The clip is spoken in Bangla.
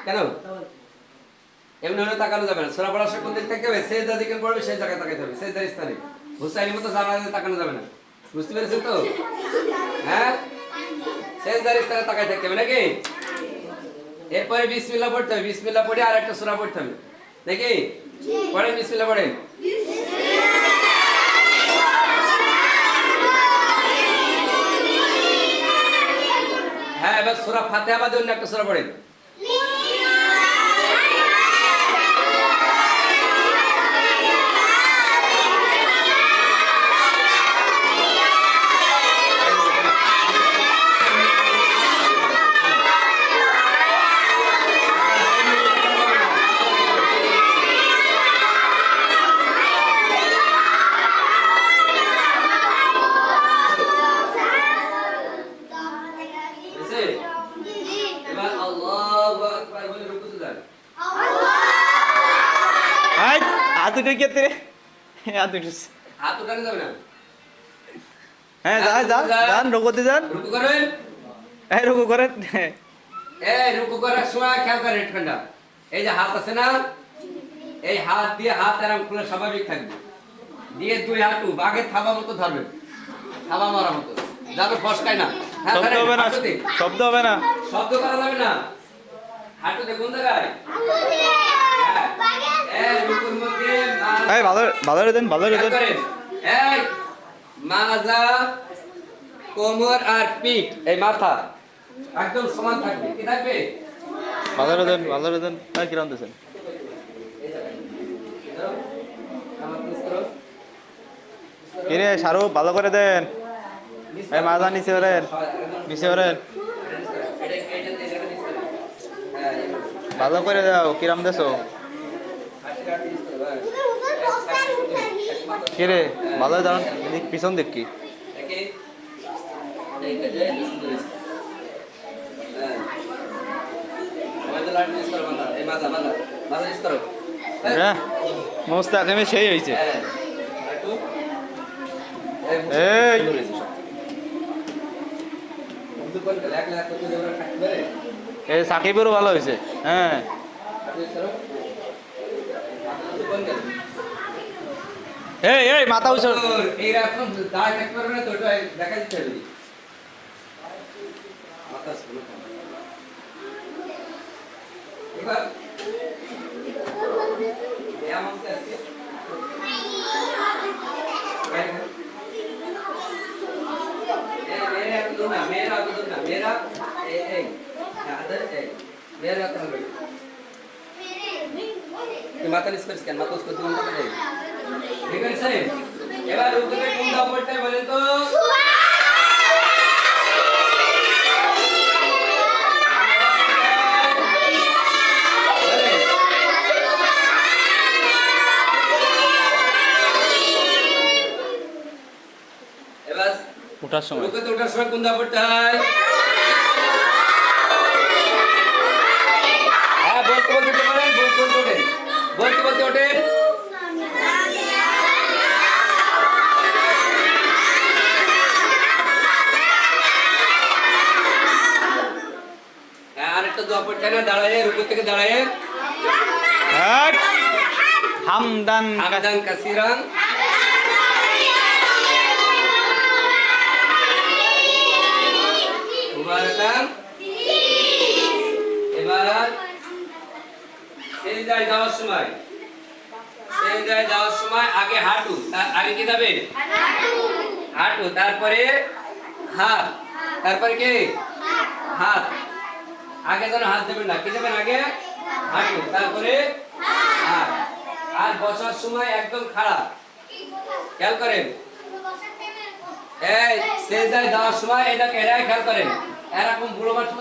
কেন এমনি হলে তাকানো যাবে না। সূরা পড়ার সময় কোন দিক থেকে হবে? সেজদা যেখানে পড়বে সেই জায়গায় তাকাইতে হবে, সেজদার স্থানে। হুসাইনের মতো জানালাতে তাকানো যাবে না। বুঝতে পেরেছেন তো? হ্যাঁ, সেজদার স্থানে তাকাই থাকতে হবে নাকি? এরপরে বিসমিল্লাহ পড়তে হবে। বিসমিল্লাহ পড়ে আর একটা সূরা পড়তে হবে নাকি? পড়েন, বিসমিল্লাহ পড়েন। হ্যাঁ, এবার সূরা ফাতিহা বাদে অন্য একটা সূরা পড়েন। এবার আল্লাহু আকবার বলে রুকুতে যান। হাই হাত উঠে গেতে রে, হাত উঠেছে। হাত উঠানো যাবে না। হ্যাঁ যান যান রুকুতে যান। রুকু করেন। এই রুকু করেন। এই রুকু করার সময় খেয়াল করেন ঠান্ডা। এই যে হাত আছে না, এই হাত দিয়ে হাত এরকম খুলে স্বাভাবিক থাকবে। দিয়ে দুই হাঁটু বাঘে থাবা মতো ধরবেন, থাবা মারা মতো, যাতে ফসকায় না। হ্যাঁ, শব্দ হবে না, শব্দ হবে না, শব্দ করা যাবে না। হাঁটুতে কোন জায়গায়? এই রুকুর মধ্যে এই ভালো ভালো রে দেন, ভালো রে দেন। এই মাজা, কোমর আর পিঠ, এই মাথা একদম সমান থাকবে। কি থাকবে? ভালো রে দেন, ভালো রে দেন। হ্যাঁ কিরম দিছেন? কিরে সারু ভালো করে দেন। এই মাজা নিচে ওরেন, নিচে ওরেন, ভালো করে দাও। কিরম দেছো? কিরে ভালো দাও, পিছন দেখ কি? হ্যাঁ মোস্তাক সেই হয়েছে। এই এই সাকিবেরও ভালো হয়েছে। হ্যাঁ এই এই মাথা উঁচু। এই এখন দাঁড় থাকতে পারবে না তো, ওটা দেখা দিতে হবে। মাথা শুরু এবার এমন আছে মাথা নিচ করে স্ক্যান, মাথা উস করে দিলাম। ঠিক আছে, এবার রুকুতে কোন দাও পড়তে বলেন তো? এবার ওঠার সময়, রুকুতে ওঠার সময় কোন দাও পড়তে হয়? হ্যাঁ, বলতে বলতে বলেন, বলতে বলতে ওঠেন, বলতে বলতে ওঠেন। আরেকটা দোয়া পড়তে না, দাঁড়ায় রুকু থেকে দাঁড়ায়। হামদান হামদান কাসিরান মুবারাকান। এবার সেজদায় যাওয়ার সময়, সেজদায় যাওয়ার সময় আগে হাঁটু, তার আগে কি যাবে? হাঁটু, তারপরে হাত, তারপরে কি? হাত। আগে যেন হাত দেবেন না, কি দেবেন আগে? হাঁটু, তারপরে হাত। আর বসার সময় একদম খাড়া, খেয়াল করেন। এই সেজদায় যাওয়ার সময় এটাকে এরাই খেয়াল করেন, এরকম বুড়ো মানুষ